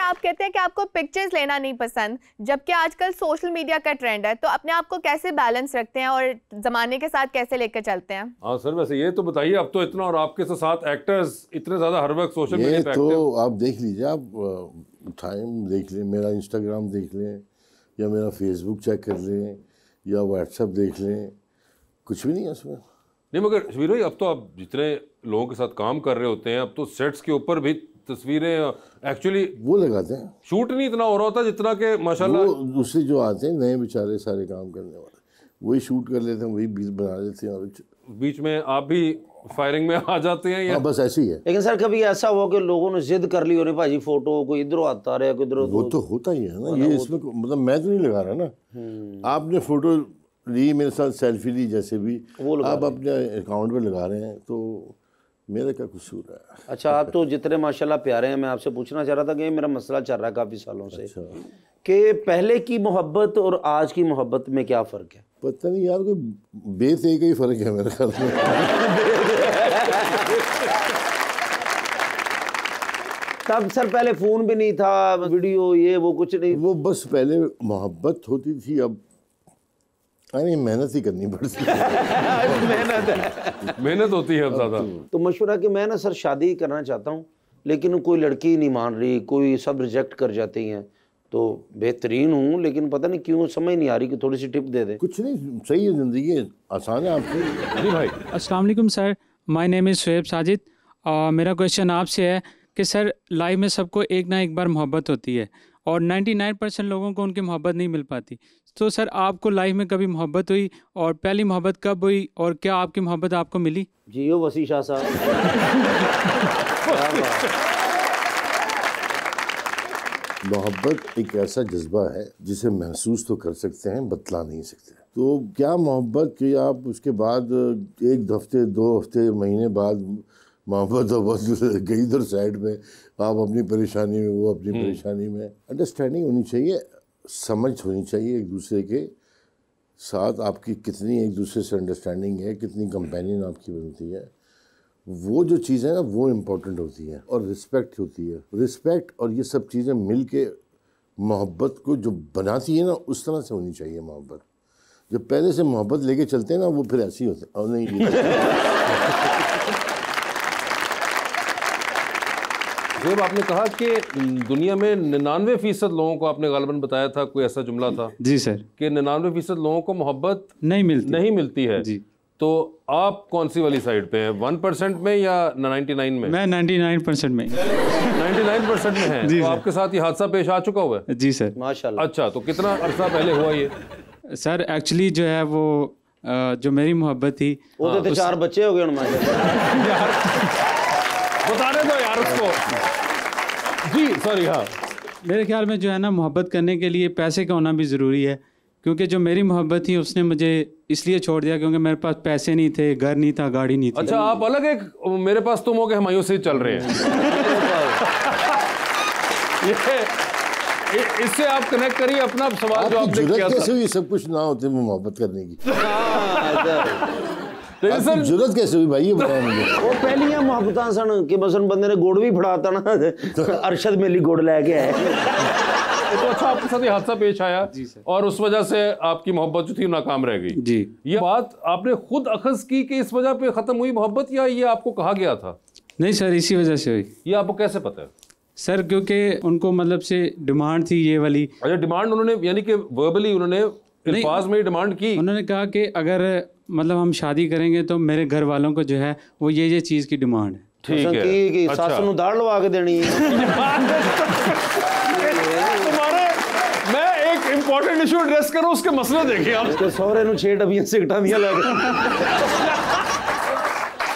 आप कहते हैं कि आपको पिक्चर्स लेना नहीं पसंद, जबकि आजकल सोशल मीडिया का ट्रेंड है, तो अपने आप को कैसे बैलेंस रखते हैं और जमाने के साथ कैसे लेकर चलते हैं? हाँ सर, वैसे ये तो बताइए, अब तो इतना, और आपके साथ एक्टर्स इतने ज्यादा हर वक्त सोशल मीडिया पे तो एक्टिव। आप देख लीजिए, आप टाइम देख लें, मेरा इंस्टाग्राम देख लें या मेरा फेसबुक चेक कर लें या व्हाट्सएप देख लें, कुछ भी नहीं है उसमें। नहीं मगर शबीर भाई, अब तो आप जितने लोगों के साथ काम कर रहे होते हैं, अब तो सेट्स के ऊपर भी तस्वीरें एक्चुअली वो लगाते हैं, शूट नहीं इतना हो रहा होता जितना कि माशाल्लाह वो दूसरे जो आते हैं नए बेचारे सारे काम करने वाले, वही शूट कर लेते हैं, वही बीच बना लेते हैं और बीच में आप भी फायरिंग में आ जाते हैं या बस ऐसे ही है। लेकिन सर कभी ऐसा हुआ कि लोगों ने जिद कर ली हो, नहीं भाजी फोटो कोई इधर आता रहा, कोई इधर, वो तो होता ही है ना, ये इसमें मतलब मैं तो नहीं लगा रहा ना, आपने फोटो ली मेरे साथ, सेल्फी ली, जैसे भी आप अपने अकाउंट पे लगा रहे हैं, तो मेरा क्या कसूर है। अच्छा, आप तो जितने माशाल्लाह प्यारे हैं, मैं आपसे पूछना चाह रहा था कि मेरा मसला चल रहा है काफ़ी सालों से कि पहले की मोहब्बत और आज की मोहब्बत में क्या फ़र्क है? पता नहीं यार, कोई बेते का ही फ़र्क है मेरे ख्याल में। तब सर पहले फ़ोन भी नहीं था, वीडियो ये वो कुछ नहीं, वो बस पहले मोहब्बत होती थी, अब नहीं मेहनत ही करनी पड़ती है। मेहनत होती है अब ज़्यादा। तो मशवरा कि मैं ना सर शादी करना चाहता हूँ, लेकिन कोई लड़की नहीं मान रही, कोई सब रिजेक्ट कर जाती हैं, तो बेहतरीन हूँ लेकिन पता नहीं क्यों समझ नहीं आ रही कि थोड़ी सी टिप दे दे। कुछ नहीं, सही है, ज़िंदगी आसान है आपकी। जी भाई। अस्सलाम वालेकुम sir, my name is Shoaib Sajid. मेरा क्वेश्चन आपसे है कि सर लाइफ में सबको एक ना एक बार मोहब्बत होती है और 99% लोगों को उनकी मोहब्बत नहीं मिल पाती, तो सर आपको लाइफ में कभी मोहब्बत हुई और पहली मोहब्बत कब हुई और क्या आपकी मोहब्बत आपको मिली? जियो वसी शाह साहब। मोहब्बत एक ऐसा जज्बा है जिसे महसूस तो कर सकते हैं, बतला नहीं सकते। तो क्या मोहब्बत कि आप उसके बाद एक हफ्ते 2 हफ्ते महीने बाद मोहब्बत गई इधर साइड में, आप अपनी परेशानी में, वो अपनी परेशानी में। अंडरस्टैंडिंग होनी चाहिए, समझ होनी चाहिए एक दूसरे के साथ, आपकी कितनी एक दूसरे से अंडरस्टैंडिंग है, कितनी कंपेनियन आपकी बनती है, वो जो चीज़ें ना वो इम्पोर्टेंट होती है। और रिस्पेक्ट होती है, रिस्पेक्ट और ये सब चीज़ें मिल के मोहब्बत को जो बनाती है ना, उस तरह से होनी चाहिए मोहब्बत। जब पहले से मोहब्बत लेके चलते हैं ना, वो फिर ऐसी होते हैं। और नहीं जब आपने कहा कि दुनिया में 99% लोगों को, आपने गालिबन बताया था, कोई ऐसा जुमला था जी सर, कि 99% लोगों को मोहब्बत नहीं मिलती है जी। तो आप कौन सी वाली साइड पे हैं, 1% में या 99 में? मैं 99% में 99% में है। जी तो सर। आपके साथ ये हादसा पेश आ चुका हुआ है? जी सर। माशाल्लाह। अच्छा, तो कितना अरसा पहले हुआ ये? सर एक्चुअली जो है वो जो मेरी मोहब्बत थी, वो तो 4 बच्चे हो गए यार बताने दो यार उसको। जी सॉरी। हाँ, मेरे ख्याल में जो है ना, मोहब्बत करने के लिए पैसे का होना भी ज़रूरी है, क्योंकि जो मेरी मोहब्बत थी उसने मुझे इसलिए छोड़ दिया क्योंकि मेरे पास पैसे नहीं थे, घर नहीं था, गाड़ी नहीं थी। अच्छा, आप अलग एक मेरे पास तुम हो के हमायूं से चल रहे हैं। इससे आप कनेक्ट करिए अपना सवाल जो आपने किया था। ये सब कुछ ना होते मोहब्बत करने की, सर जरूरत कैसे हुई भाई, ये बताओ मुझे। वो पहलियां मोहब्बतां सन कि मसन बंदे ने गुड़ भी फड़ाता ना, अरशद मेली गुड़ लेके आए। तो अच्छा, आपके साथ ये हादसा पेश आया और उस वजह से आपकी मोहब्बत जो थी नाकाम रह गई जी। ये बात आपने खुद अखज़ की कि इस वजह पे खत्म हुई मोहब्बत, या ये आपको कहा गया था? नहीं सर, इसी वजह से हुई। ये आपको कैसे पता है? सर क्योंकि उनको मतलब से डिमांड थी ये वाली। अच्छा, डिमांड उन्होंने, यानी कि वर्बली उन्होंने अल्फाज में डिमांड की? उन्होंने कहा कि अगर मतलब हम शादी करेंगे तो मेरे घर वालों को जो है वो ये चीज़ की डिमांड है। ठीक है। कि सास नूं दाढ़ लवा के देनी है। तुम्हारे, मैं एक इम्पोर्टेंट इशू एड्रेस करूं, उसके मसले देखिए आप। उसके सौरे नूं 6 डबियां सिगटां दियां लगे।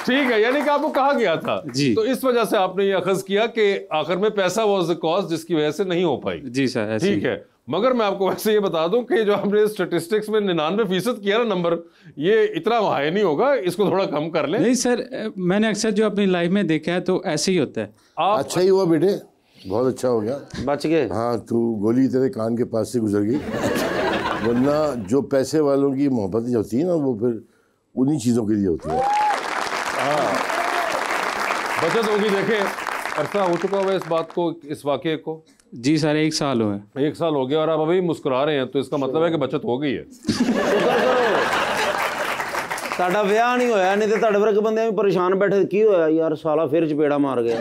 ठीक है, यानी कि आपको कहा गया था जी। तो इस वजह से आपने ये अखज़ किया कि आखिर में पैसा वाज द कॉज जिसकी वजह से नहीं हो पाई। जी सर, ऐसे ठीक है। मगर मैं आपको वैसे ये बता दूं कि जो आपने स्टैटिस्टिक्स में 99% किया ना नंबर, ये इतना हाई नहीं होगा, इसको थोड़ा कम कर लें। नहीं सर, मैंने अक्सर जो अपनी लाइफ में देखा है तो ऐसे ही होता है। आप अच्छा ही हुआ बेटे, बहुत अच्छा हो गया, बच गए। हाँ, तू गोली तेरे कान के पास से गुजर गई, वरना जो पैसे वालों की मोहब्बत जो होती है ना, वो फिर उन्हीं चीज़ों के लिए होती है। बचत होगी। देखें, अरसा हो चुका हुआ इस बात को, इस वाक़े को, जी सर 1 साल हुआ है। 1 साल हो गया और आप अभी मुस्कुरा रहे हैं, तो इसका मतलब है कि बचत हो गई है। साडा विआह नहीं होया, नहीं तो तुहाडे वर्गे बंदे भी परेशान बैठे की होया यार साला फिर चपेड़ा मार गया।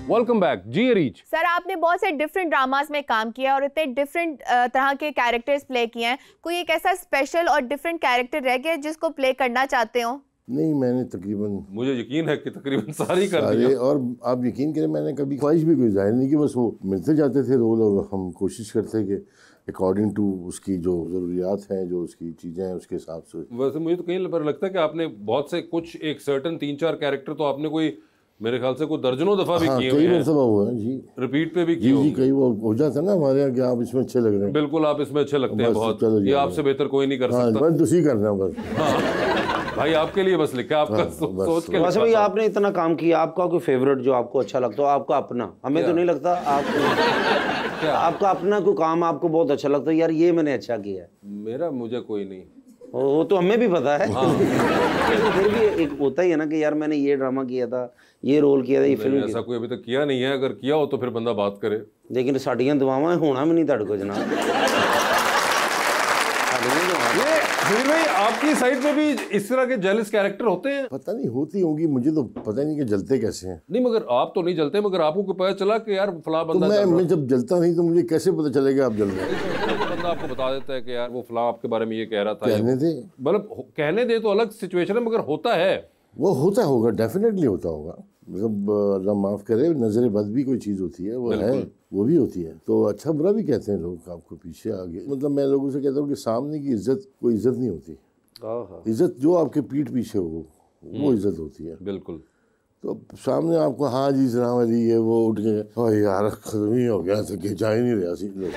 वेलकम बैक जी रीच। सर आपने बहुत से डिफरेंट ड्रामास में काम किया और इतने डिफरेंट तरह के कैरेक्टर्स प्ले किए हैं, कोई एक ऐसा स्पेशल और डिफरेंट कैरेक्टर रह गया जिसको प्ले करना चाहते हो? नहीं, मैंने तकरीबन मुझे यकीन है कि तकरीबन सारी कर दी सारे, और आप यकीन करें मैंने कभी ख्वाहिश भी कोई जाहिर नहीं की, बस वो मिलते जाते थे रोल और हम कोशिश करते कि अकॉर्डिंग टू उसकी जो ज़रूरियात हैं, जो उसकी चीज़ें हैं, उसके हिसाब से। वैसे मुझे तो कहीं पर लगता है कि आपने बहुत से कुछ एक सर्टन 3-4 कैरेक्टर तो आपने कोई मेरे ख्याल से कोई दर्जनों दफा भी किए हुए कई हैं, मरतबा हुआ है जी, रिपीट पे भी किए जी जी, होंगे। कई वो हो जाता है ना हमारे यहाँ कि आप इसमें अच्छे लग रहे हैं। बिल्कुल आप इसमें अच्छे लगते हैं बस बहुत, चलो जी, ये आपसे बेहतर कोई नहीं कर हाँ, सकता। बस उसी करना बस। हाँ, भाई आपके लिए बस लिखा, आपका बस। सोच के वैसे लिखा भाई था। आपने इतना काम किया, आपका कोई फेवरेट जो आपको अच्छा लगता हो? आपका अपना, हमें तो नहीं लगता आपका अपना कोई काम आपको बहुत अच्छा लगता है, यार ये मैंने अच्छा किया है? मेरा मुझे कोई नहीं। वो तो हमें भी पता है। लेकिन फिर भी एक होता ही है ना कि यार मैंने ये ड्रामा किया था, ये रोल किया था, ये फिल्म ऐसा कोई अभी तक किया नहीं है, अगर किया हो तो फिर बंदा बात करे। लेकिन साड़ियाँ दुआवां होना भी नहीं तुहाडे को जनाब। ये सुनील भाई आपकी साइड में भी इस तरह के जेलस कैरेक्टर होते हैं? पता नहीं होती होंगी, मुझे तो पता नहीं कि जलते कैसे हैं। नहीं मगर आप तो नहीं जलते, मगर आपको कोई पता चला कि यार फला तो बंदा जल रहा मैं जब जलता नहीं तो मुझे कैसे पता चलेगा आप जल रहे हैं? है। तो बंदा आपको बता देता है कि यार वो फला आपके बारे में ये कह रहा था, कहने दे, मतलब कहने दे तो अलग सिचुएशन है, मगर होता है। वो होता होगा, डेफिनेटली होता होगा। मतलब अल्लाह माफ़ करे, नज़र बद भी कोई चीज़ होती है, वो है, वो भी होती है। तो अच्छा बुरा भी कहते हैं लोग आपको पीछे आगे। मतलब मैं लोगों से कहता हूँ कि सामने की इज्जत कोई इज्जत नहीं होती, इज्जत जो आपके पीठ पीछे हो वो इज्जत होती है। बिल्कुल। तो सामने आपको हाँ जी सलाम अली है, वो उठ के और यार खत्म ही हो गया, तो कि जा ही नहीं रहा सी लोग।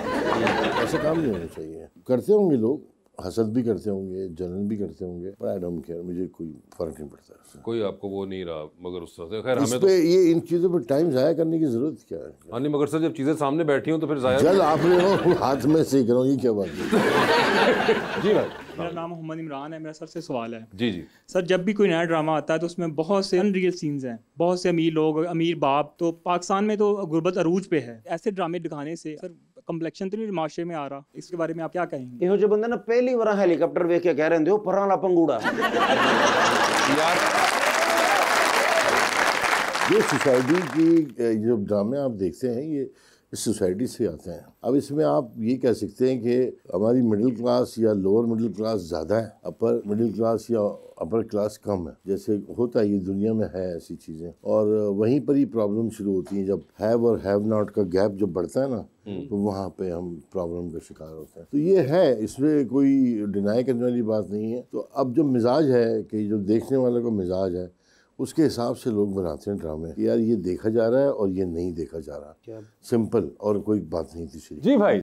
ऐसा काम नहीं होना चाहिए। करते होंगे लोग, हसद भी करते होंगे, जलन भी करते होंगे, पर आई डोंट केयर, मुझे कोई फर्क नहीं पड़ता उससे। कोई आपको वो नहीं रहा, मगर उस तरह से खैर इस हमें पे ये इन चीज़ों पर टाइम ज़ाया करने की ज़रूरत क्या है? हाँ नहीं, मगर सर जब चीजें सामने बैठी हो तो फिर जाया जल आपने हो हाथ में से करो, ये क्या बात है? जी भाई। मेरा नाम मोहम्मद इमरान है। मेरा सर से सवाल है जी जी। सर, जब भी कोई नया ड्रामा आता है तो उसमें बहुत से अनरियल सीन्स हैं, बहुत से अमीर लोग, अमीर बाप। तो पाकिस्तान में तो गुर्बत अरूज पे है, ऐसे ड्रामे दिखाने से सर कंप्लेक्शन तो नहीं माशरे में आ रहा? इसके बारे में आप क्या कहेंगे? ਇਹੋ ਜਿਹੇ ਬੰਦੇ ਨਾ ਪਹਿਲੀ ਵਾਰ ਹੈਲੀਕਾਪਟਰ ਵੇਖ ਕੇ ਕਹਿ ਰਹੇ ਹੁੰਦੇ ਹੋ ਪਰਾਂ ਲਾ ਪੰਗੂੜਾ। यार ये सोसाइटी की जो ड्रामे आप देखते हैं ये इस सोसाइटी से आते हैं। अब इसमें आप ये कह सकते हैं कि हमारी मिडिल क्लास या लोअर मिडिल क्लास ज़्यादा है, अपर मिडिल क्लास या अपर क्लास कम है। जैसे होता है, ये दुनिया में है ऐसी चीज़ें, और वहीं पर ही प्रॉब्लम शुरू होती हैं। जब हैव और हैव नॉट का गैप जब बढ़ता है ना, तो वहाँ पे हम प्रॉब्लम का शिकार होते हैं। तो ये है, इसमें कोई डिनाई करने वाली बात नहीं है। तो अब जो मिजाज है कि जो देखने वाले का मिजाज है, उसके हिसाब से लोग बनाते हैं ड्रामे। यार ये देखा जा रहा है और ये नहीं देखा जा रहा, सिंपल, और कोई बात नहीं थी। जी भाई,